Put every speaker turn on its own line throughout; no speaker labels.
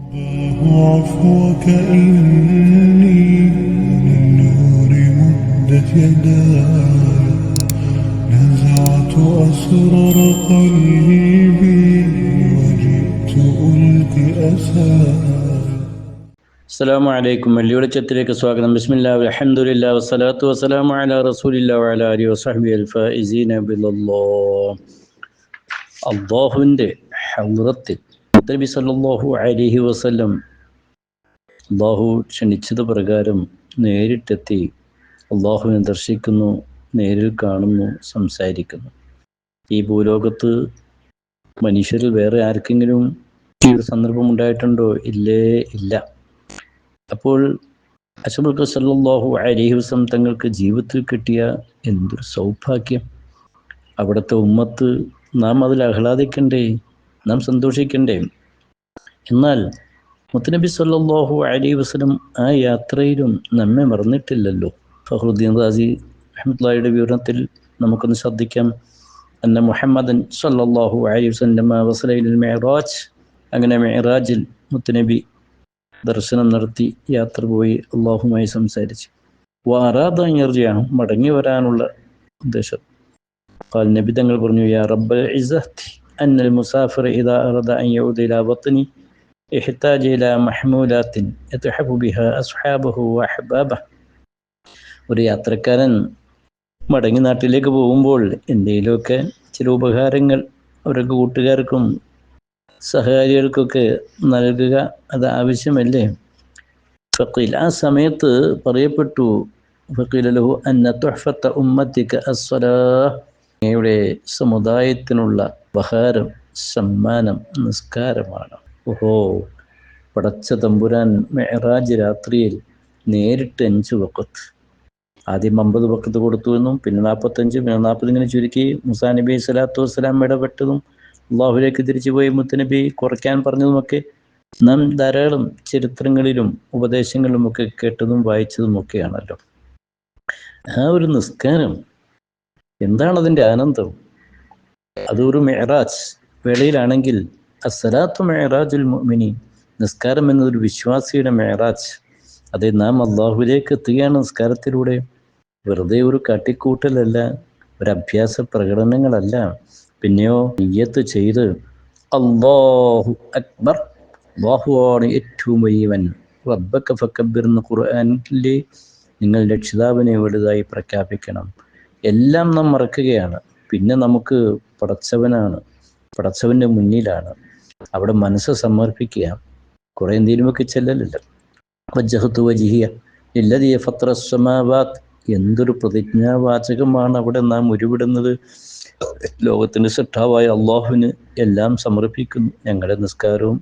عفوك إني للنور مدت يداي نزعت أسرار قلبي وجئت ألقي أساي.
അസ്സലാമു അലൈക്കും. വെള്ളിവെളിച്ചത്തിലേക്ക് സ്വാഗതം. ബിസ്മില്ലാഹി വൽഹംദുലില്ലാഹി വസ്സലാത്തു വസ്സലാമു അലാ റസൂലില്ലാഹി വഅലാ ആലിഹി വസഹ്ബിഹിൽ ഫായിസീന ബില്ലാഹ്. അല്ലാഹുവിൻ്റെ ഹദ്റത്തിൽ നബി സല്ലല്ലാഹു അലൈഹി വസല്ലം അല്ലാഹു ക്ഷണിച്ചത് പ്രകാരം നേരിട്ടെത്തി അല്ലാഹുവിനെ ദർശിക്കുന്നു, നേരിൽ കാണുന്നു, സംസാരിക്കുന്നു. ഈ ഭൂലോകത്ത് മനുഷ്യരിൽ വേറെ ആർക്കെങ്കിലും ഈ ഒരു സന്ദർഭം ഉണ്ടായിട്ടുണ്ടോ? ഇല്ലേ, ഇല്ല. അപ്പോൾ അഷ്റഫുൽ സല്ലല്ലാഹു അലൈഹി വസല്ലം തങ്ങൾക്ക് ജീവിതത്തിൽ കിട്ടിയ എന്തൊരു സൗഭാഗ്യം! അവിടുത്തെ ഉമ്മത്ത് നാം അതിൽ ആഹ്ലാദിക്കണ്ടേ, നാം സന്തോഷിക്കണ്ടേ? എന്നാൽ മുത്തുനബി സല്ലല്ലാഹു അലൈഹി വസല്ലം ആ യാത്രയിലും നമ്മെ മറന്നിട്ടില്ലല്ലോ. ഫഖ്റുദ്ദീൻ റാസി റഹ്മത്തുള്ളാഹിയുടെ വിവരണത്തിൽ നമുക്കൊന്ന് ശ്രദ്ധിക്കാം. അന്ന മുഹമ്മദൻ സല്ലല്ലാഹു അലൈഹി വസല്ലം വസല ഇലൽ മിഅ്റാജ്. അങ്ങനെ മിഅ്റാജിൽ മുത്തുനബി ദർശനം നടത്തി, യാത്ര പോയി, അള്ളാഹുമായി സംസാരിച്ചു. മടങ്ങി വരാനുള്ള ഉദ്ദേശം. ഖാൽ നബി തങ്ങൾ പറഞ്ഞു, യാ റബ്ബൽ ഇസ്സത്തി അന്നൽ മുസാഫിർ ഇദാ അറദ അൻ യഊദ ഇലാ വത്നി ഇഹ്താജ ഇലാ മഹ്മൂലാത്തിൻ യത്ഹബു ബിഹാ അസ്ഹാബഹു വഅഹ്ബാബഹു. ഒരു യാത്രക്കാരൻ മടങ്ങി നാട്ടിലേക്ക് പോകുമ്പോൾ എന്തെങ്കിലുമൊക്കെ ചില ഉപകാരങ്ങൾ അവരുടെ കൂട്ടുകാർക്കും സഹകാരികൾക്കൊക്കെ നൽകുക, അത് ആവശ്യമല്ലേ? ഫഖീൽ, ആ സമയത്ത് പറയപ്പെട്ടു, ഫഖീല ലഹു അന്ന തുഹ്ഫത ഉമ്മത്തിക അസ്സലാഹ്. അങ്ങയുടെ സമുദായത്തിനുള്ള ഉപഹാരം, സമ്മാനം നിസ്കാരമാണ്. ഓഹോ, പടച്ച തമ്പുരാൻ മിഅ്റാജ് രാത്രിയിൽ നേരിട്ട് 5 വഖത്ത്, ആദ്യം 50 വഖത്ത് കൊടുത്തു എന്നും പിന്നെ 45, പിന്നെ 40 ഇങ്ങനെ ചുരുക്കി മൂസാ നബി സ്വലാത്തു വസ്സലാം ഇടപെട്ടതും അള്ളാഹുലേക്ക് തിരിച്ചു പോയി മുത്തുനബി കുറയ്ക്കാൻ പറഞ്ഞതുമൊക്കെ നാം ധാരാളം ചരിത്രങ്ങളിലും ഉപദേശങ്ങളിലുമൊക്കെ കേട്ടതും വായിച്ചതുമൊക്കെയാണല്ലോ. ആ ഒരു നിസ്കാരം, എന്താണ് അതിൻ്റെ ആനന്ദം? അതൊരു മിഅ്റാജ് വേളയിലാണെങ്കിൽ അസ്സലാത്തു മിഅ്റാജുൽ മുഅ്മിനീൻ, നിസ്കാരം എന്നതൊരു വിശ്വാസിയുടെ മിഅ്റാജ്. അതെ, നാം അള്ളാഹുവിലേക്ക് എത്തുകയാണ് നിസ്കാരത്തിലൂടെ. വെറുതെ ഒരു കാട്ടിക്കൂട്ടലല്ല, ഒരു അഭ്യാസ പ്രകടനങ്ങളല്ല. പിന്നെയോ നിയ്യത്ത് ചെയ്ത് അല്ലാഹു അക്ബർ, അല്ലാഹുവാണ് ഏറ്റവും വലിയവൻ, റബ്ബക ഫകബ്ബിർ എന്ന ഖുർആനിലെ നിങ്ങൾ രക്ഷിതാവിനെ വലുതായി പ്രഖ്യാപിക്കണം. എല്ലാം നാം മറക്കുകയാണ്. പിന്നെ നമുക്ക് പടച്ചവനാണ്, പടച്ചവൻ്റെ മുന്നിലാണ്. അവിടെ മനസ്സ് സമർപ്പിക്കുക. കുറേ എന്തെങ്കിലുമൊക്കെ ചെല്ലലില്ല. വജ്ജഹ്തു വജ്ഹിയ ലില്ലദീ ഫത്തറ സ്സമാവാത്ത്, എന്തൊരു പ്രതിജ്ഞാവാചകമാണ് അവിടെ നാം ഉരുവിടുന്നത്. ലോകത്തിൻ്റെ സൃഷ്ടാവായ അള്ളാഹുവിന് എല്ലാം സമർപ്പിക്കുന്നു. ഞങ്ങളുടെ നിസ്കാരവും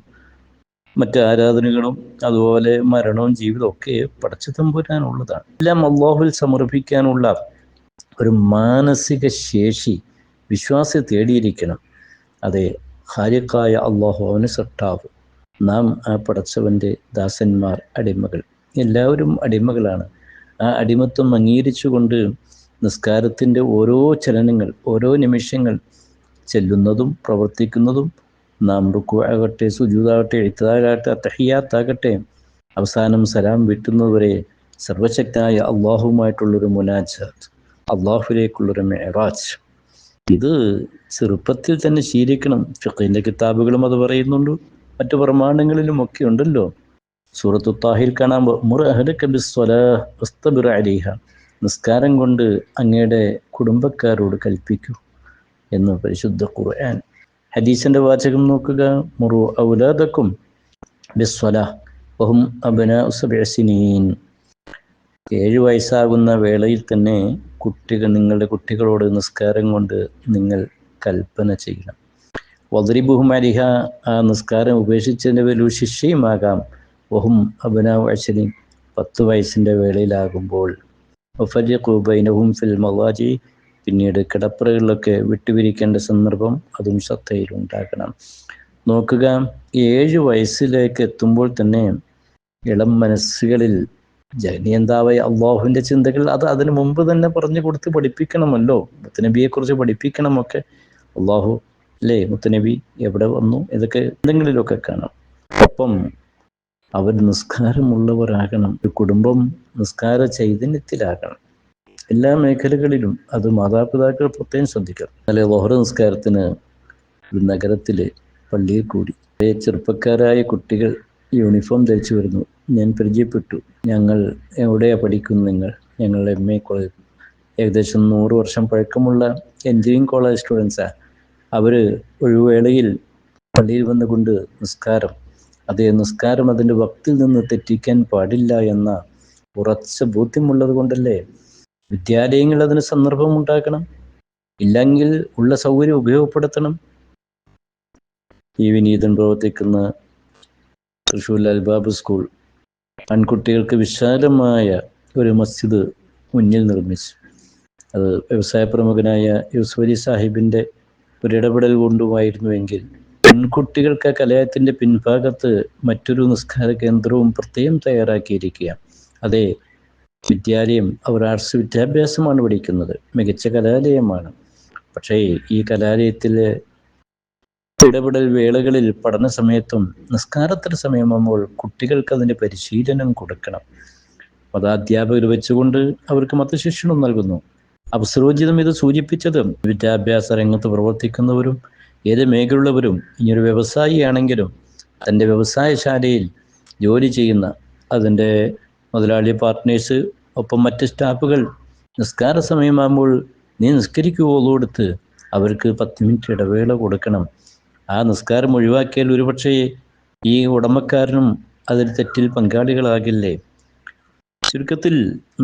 മറ്റ് ആരാധനകളും അതുപോലെ മരണവും ജീവിതവും ഒക്കെ പടച്ച തമ്പുരാനുള്ളതാണ്. എല്ലാം അള്ളാഹുവിൽ സമർപ്പിക്കാനുള്ള ഒരു മാനസിക ശേഷി വിശ്വാസി തേടിയിരിക്കണം. അതെ, ഖാലിഖായ അള്ളാഹു, അവന് സൃഷ്ടാവ്, നാം ആ പടച്ചവൻ്റെ ദാസന്മാർ, അടിമകൾ, എല്ലാവരും അടിമകളാണ്. ആ അടിമത്വം അംഗീകരിച്ചുകൊണ്ട് നിസ്കാരത്തിൻ്റെ ഓരോ ചലനങ്ങൾ, ഓരോ നിമിഷങ്ങൾ ചെല്ലുന്നതും പ്രവർത്തിക്കുന്നതും, നാം റുക്കൂ ആകട്ടെ, സുജൂദാകട്ടെ, ഇഅ്തിദാലാകട്ടെ, തഹിയ്യാത്താകട്ടെ, അവസാനം സലാം വീട്ടുന്നതുവരെ സർവശക്തനായ അള്ളാഹുവുമായിട്ടുള്ളൊരു മുനാജാത്ത്, അള്ളാഹുവിലേക്കുള്ളൊരു മിഅ്റാജ്, ഇത് ചെറുപ്പത്തിൽ തന്നെ ശീലിക്കണം. ഫിഖ്ഹിൻ്റെ കിതാബുകളും അത് പറയുന്നുണ്ട്, മറ്റു പ്രമാണങ്ങളിലും ഒക്കെ ഉണ്ടല്ലോ. സൂറത്തു താഹിൽ കാണാൻ, മുർ അഹ്ലക ബിസ്സലാഹ് വസ്തബിർ അലൈഹ, നിസ്കാരം കൊണ്ട് അങ്ങയുടെ കുടുംബക്കാരോട് കൽപ്പിക്കൂ എന്ന് പരിശുദ്ധ ഖുർആൻ. ഹദീസിൻ്റെ വാചകം നോക്കുക, മുറു ഔലാദക്കും ബിസ്സലാഹ് വഹും അബ്നാഉ 7 സിനീൻ. 7 വയസ്സാകുന്ന വേളയിൽ തന്നെ നിങ്ങളുടെ കുട്ടികളോട് നിസ്കാരം കൊണ്ട് നിങ്ങൾ കൽപ്പന ചെയ്യണം. വദ്രിബുഹും അലൈഹ, ആ നിസ്കാരം ഉപേക്ഷിച്ചതിൻ്റെ പേരിൽ ശിക്ഷയുമാകാം. വഹും അബ്നാഉ 20, 10 വയസ്സിൻ്റെ വേളയിലാകുമ്പോൾ. വഫരിഖു ബൈനഹും ഫിൽ മളാജി, പിന്നീട് കിടപ്പറകളിലൊക്കെ വിട്ടുപിരിക്കേണ്ട സന്ദർഭം അതും ശ്രദ്ധയിലുണ്ടാകണം. നോക്കുക, 7 വയസ്സിലേക്ക് എത്തുമ്പോൾ തന്നെ ഇളം മനസ്സുകളിൽ ജനിയന്താവായ അള്ളാഹുവിൻ്റെ ചിന്തകൾ, അത് അതിനു മുമ്പ് തന്നെ പറഞ്ഞു കൊടുത്ത് പഠിപ്പിക്കണമല്ലോ. മുത്തുനബിയെക്കുറിച്ച് പഠിപ്പിക്കണമൊക്കെ. അള്ളാഹു അല്ലേ, മുത്തുനബി എവിടെ വന്നു, ഇതൊക്കെ എന്തെങ്കിലുമൊക്കെ കാണാം. ഒപ്പം അവർ നിസ്കാരമുള്ളവരാകണം. ഒരു കുടുംബം നിസ്കാര ചൈതന്യത്തിലാകണം. എല്ലാ മേഖലകളിലും. അത് മാതാപിതാക്കൾ പ്രത്യേകം ശ്രദ്ധിക്കണം. അല്ലെ, ളുഹർ നിസ്കാരത്തിന് ഒരു നഗരത്തിലെ പള്ളിയിൽ കൂടി ചെറുപ്പക്കാരായ കുട്ടികൾ യൂണിഫോം ധരിച്ചു വരുന്നു. ഞാൻ പരിചയപ്പെട്ടു. ഞങ്ങൾ എവിടെയാണ് പഠിക്കുന്നത്? ഞങ്ങൾ MA കോളേജ്, ഏകദേശം 100 വർഷം പഴക്കമുള്ള എഞ്ചിനീയറിംഗ് കോളേജ് സ്റ്റുഡൻസാണ്. അവർ ഒഴിവേളയിൽ പള്ളിയിൽ വന്നുകൊണ്ട് നിസ്കാരം, അതേ നിസ്കാരം അതിൻ്റെ വക്തിൽ നിന്ന് തെറ്റിക്കാൻ പാടില്ല എന്ന ഉറച്ച ബോധ്യമുള്ളത് കൊണ്ടല്ലേ വിദ്യാലയങ്ങൾ അതിന് സന്ദർഭം ഉണ്ടാക്കണം. ഇല്ലെങ്കിൽ ഉള്ള സൗകര്യം ഉപയോഗപ്പെടുത്തണം. ഈ വിനീതൻ പ്രവർത്തിക്കുന്ന തൃശ്ശൂർ അൽബാബ് സ്കൂൾ ആൺകുട്ടികൾക്ക് വിശാലമായ ഒരു മസ്ജിദ് മുന്നിൽ നിർമ്മിച്ചു. അത് വ്യവസായ പ്രമുഖനായ യൂസുഫ് അലി സാഹിബിൻ്റെ ഒരിടപെടൽ കൊണ്ടുമായിരുന്നുവെങ്കിൽ പെൺകുട്ടികൾക്ക് കലയത്തിൻ്റെ പിൻഭാഗത്ത് മറ്റൊരു നിസ്കാര കേന്ദ്രവും പ്രത്യേകം തയ്യാറാക്കിയിരിക്കുക. അതേ, വിദ്യാലയം അവർ ആർട്സ് വിദ്യാഭ്യാസമാണ് പഠിക്കുന്നത്, മികച്ച കലാലയമാണ്. പക്ഷേ ഈ കലാലയത്തിലെ ഇടപെടൽ വേളകളിൽ പഠന സമയത്തും നിസ്കാരത്തിന് സമയമാകുമ്പോൾ കുട്ടികൾക്ക് അതിൻ്റെ പരിശീലനം കൊടുക്കണം. മതാധ്യാപകർ വെച്ചുകൊണ്ട് അവർക്ക് മതശിക്ഷണം നൽകുന്നു. അബ്സറോജിതം ഇത് സൂചിപ്പിച്ചത് വിദ്യാഭ്യാസ രംഗത്ത് പ്രവർത്തിക്കുന്നവരും ഏത് മേഖലയുള്ളവരും ഇനിയൊരു വ്യവസായിയാണെങ്കിലും തൻ്റെ വ്യവസായശാലയിൽ ജോലി ചെയ്യുന്ന അതിൻ്റെ മുതലാളി, പാർട്ട്നേഴ്സ്, ഒപ്പം മറ്റ് സ്റ്റാഫുകൾ നിസ്കാര സമയമാകുമ്പോൾ നീ നിസ്കരിക്കുവോടുത്ത് അവർക്ക് 10 മിനിറ്റ് ഇടവേള കൊടുക്കണം. ആ നിസ്കാരം ഒഴിവാക്കിയാൽ ഒരുപക്ഷെ ഈ ഉടമക്കാരനും അതിൽ തെറ്റിൽ പങ്കാളികളാകില്ലേ. ചുരുക്കത്തിൽ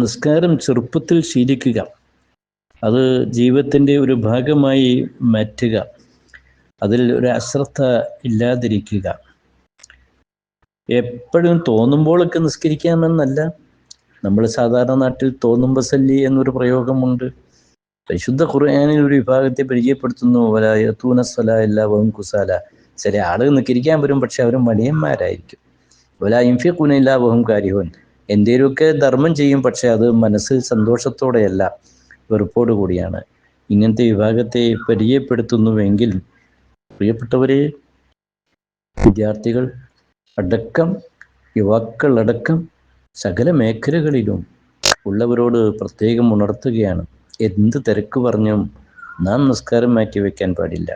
നിസ്കാരം ചെറുപ്പത്തിൽ ശീലിക്കുക, അത് ജീവിതത്തിൻ്റെ ഒരു ഭാഗമായി മാറ്റുക, അതിൽ ഒരു അശ്രദ്ധ ഇല്ലാതിരിക്കുക. എപ്പോഴും തോന്നുമ്പോഴൊക്കെ നിസ്കരിക്കാമെന്നല്ല. നമ്മൾ സാധാരണ നാട്ടിൽ തോന്നുമ്പ സല്ലി എന്നൊരു പ്രയോഗമുണ്ട്. പരിശുദ്ധ ഖുർആനിൽ ഒരു വിഭാഗത്തെ പരിചയപ്പെടുത്തുന്നു, വലായത്തൂന സ്വലാ ഇല്ലാ വഹും കുസാല. ചില ആളുകൾ നിസ്കരിക്കാൻ വരും, പക്ഷെ അവർ മടിയന്മാരായിരിക്കും. വലാ യുൻഫിഖൂന ഇല്ലാ വഹും കാരിഹൂൻ. എന്തേലുമൊക്കെ ധർമ്മം ചെയ്യും, പക്ഷെ അത് മനസ്സിൽ സന്തോഷത്തോടെയല്ല, വെറുപ്പോടു കൂടിയാണ്. ഇങ്ങനത്തെ വിഭാഗത്തെ പരിചയപ്പെടുത്തുന്നുവെങ്കിൽ പ്രിയപ്പെട്ടവരെ, വിദ്യാർത്ഥികൾ അടക്കം യുവാക്കളടക്കം സകല മേഖലകളിലും ഉള്ളവരോട് പ്രത്യേകം ഉണർത്തുകയാണ്. എന്ത് തിരക്ക് പറഞ്ഞും നാം നിസ്കാരം മാറ്റിവെക്കാൻ പാടില്ല,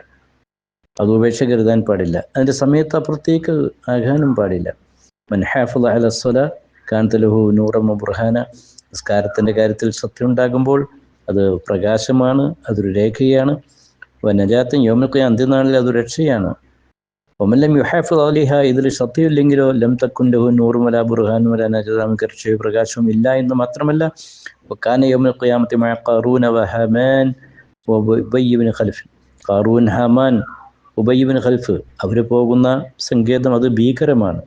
അത് ഉപേക്ഷ കരുതാൻ പാടില്ല, അതിൻ്റെ സമയത്ത് അപ്പുറത്തേക്ക് ആകാനും പാടില്ല. മൻ ഹാഫിള അല സ്വലാ കാനത ലഹു നൂറൻ വബുർഹാന. നിസ്കാരത്തിൻ്റെ കാര്യത്തിൽ സത്യം ഉണ്ടാകുമ്പോൾ അത് പ്രകാശമാണ്, അതൊരു രേഖയാണ്. വനജാത്തും യൗമൽ ഖിയാമ, അന്ത്യനാളിൽ അതൊരു രക്ഷയാണ്. ഒമല്ലം യുഹാഫിള് അലൈഹ, ഇതിൽ സത്യമില്ലെങ്കിലോ ലം തക്കുൻ ലഹു നൂറും വലാ ബുർഹാനും വലാ നജാത്ത്, നമുക്ക് രക്ഷയും പ്രകാശവും ഇല്ല എന്ന് മാത്രമല്ല വകാന യൗമൽ ഖിയാമത്തി മഅ ഖാറൂന വഹാമാൻ വഉബയ്യ് ഇബ്നു ഖൽഫ്. ഖാറൂൻ, ഹാമാൻ, ഉബയ്യ് ഇബ്നു ഖൽഫ് അവർ പോകുന്ന സങ്കേതം അത് ഭീകരമാണ്,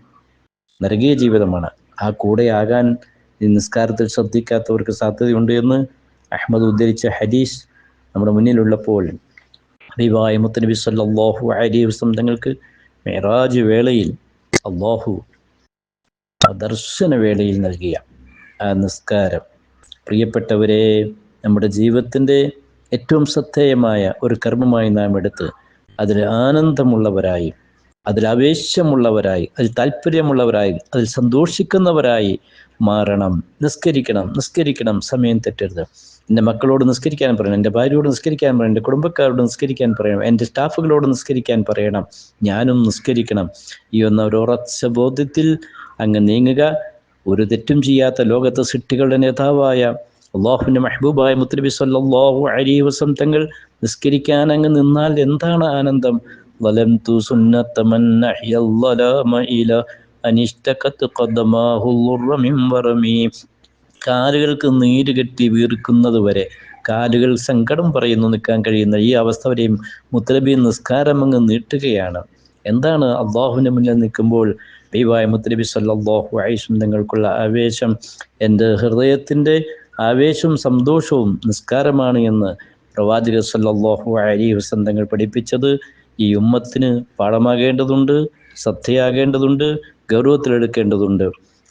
നരകീയ ജീവിതമാണ്. ആ കൂടെയാകാൻ നിസ്കാരത്തിൽ ശ്രദ്ധിക്കാത്തവർക്ക് സാധ്യതയുണ്ട് എന്ന് അഹ്മദ് ഉദ്ധരിച്ച ഹദീസ് നമ്മുടെ മുന്നിലുള്ളപ്പോൾ ഹബീബായ മുത്തനബി സല്ലല്ലാഹു അലൈഹി വസല്ലം തങ്ങൾക്ക് മിഅ്റാജ് വേളയിൽ അല്ലാഹു ദർശന വേളയിൽ നൽകിയ ആ നിസ്കാരം, പ്രിയപ്പെട്ടവരെ, നമ്മുടെ ജീവിതത്തിൻ്റെ ഏറ്റവും ശ്രദ്ധേയമായ ഒരു കർമ്മമായി നാം എടുത്ത് അതിൽ ആനന്ദമുള്ളവരായി, അതിൽ ആവേശമുള്ളവരായി, അതിൽ താല്പര്യമുള്ളവരായി, അതിൽ സന്തോഷിക്കുന്നവരായി മാറണം. നിസ്കരിക്കണം, സമയം തെറ്റരുത്. എൻ്റെ മക്കളോട് നിസ്കരിക്കാൻ പറയണം, എൻ്റെ ഭാര്യയോട് നിസ്കരിക്കാൻ പറയണം, എൻ്റെ കുടുംബക്കാരോട് നിസ്കരിക്കാൻ പറയണം, എൻ്റെ സ്റ്റാഫുകളോട് നിസ്കരിക്കാൻ പറയണം, ഞാനും നിസ്കരിക്കണം. ഈ ഒരൊറച്ച ബോധ്യത്തിൽ അങ്ങ് നീങ്ങുക. ഒരു തെറ്റും ചെയ്യാത്ത ലോകത്തെ സൃഷ്ടികളുടെ നേതാവായ അള്ളാഹുവിൻ്റെ മെഹബൂബായ മുത്തനബി സല്ലല്ലാഹു അലൈഹി വസല്ലം തങ്ങൾ നിസ്കരിക്കാൻ അങ്ങ് നിന്നാൽ എന്താണ് ആനന്ദം. ളലംതു സുന്നത മൻ അഹ്യൽ ളലാമ ഇല അനിഷ്തഖത് ഖദമാഹു ളുർറ മിൻ വറമി. കാലുകൾക്ക് നീര് കെട്ടി വീർക്കുന്നത് വരെ, കാലുകൾ സങ്കടം പറയുന്നു നിൽക്കാൻ കഴിയുന്ന ഈ അവസ്ഥ വരെയും മുത്തനബി നിസ്കാരം അങ്ങ് നീട്ടുകയാണ്. എന്താണ് അള്ളാഹുവിൻ്റെ മുന്നിൽ നിൽക്കുമ്പോൾ ദൈവമായ മുത്തനബി സല്ലല്ലാഹു അലൈഹി വസല്ലം തങ്ങൾക്കുള്ള ആവേശം, എൻ്റെ ഹൃദയത്തിൻ്റെ ആവേശവും സന്തോഷവും നിസ്കാരമാണ് എന്ന് പ്രവാചകർ സല്ലല്ലാഹു അലൈഹി വസല്ലം തങ്ങൾ പഠിപ്പിച്ചത് ഈ ഉമ്മത്തിന് പാഠമാകേണ്ടതുണ്ട്, ശ്രദ്ധയാകേണ്ടതുണ്ട്, ഗൗരവത്തിലെടുക്കേണ്ടതുണ്ട്.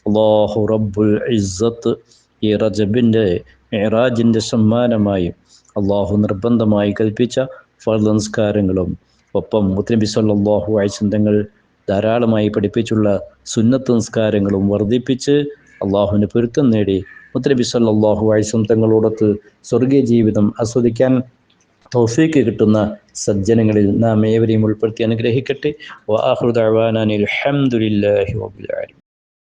അല്ലാഹു റബ്ബുൽ ഇസ്സത്ത് ഈ റജബിൻ്റെ മിഅ്റാജിൻ്റെ സമ്മാനമായി അള്ളാഹു നിർബന്ധമായി കൽപ്പിച്ച ഫർദ് നിസ്കാരങ്ങളും ഒപ്പം മുത്തനബി സല്ലല്ലാഹു അലൈഹി വസല്ലം തങ്ങൾ ധാരാളമായി പഠിപ്പിച്ചുള്ള സുന്നത്ത് നിസ്കാരങ്ങളും വർദ്ധിപ്പിച്ച് അള്ളാഹുവിന് പൊരുത്തം നേടി മുത്തനബി സല്ലല്ലാഹു അലൈഹി വസല്ലം തങ്ങളോടൊത്ത് സ്വർഗീയ ജീവിതം ആസ്വദിക്കാൻ തൗഫീക്ക് കിട്ടുന്ന സജ്ജനങ്ങളിൽ നാം ഏവരെയും ഉൾപ്പെടുത്തി അനുഗ്രഹിക്കട്ടെ. വആഖിറു ദഅവാനാ അൽഹംദുലില്ലാഹി റബ്ബിൽ ആലമീൻ.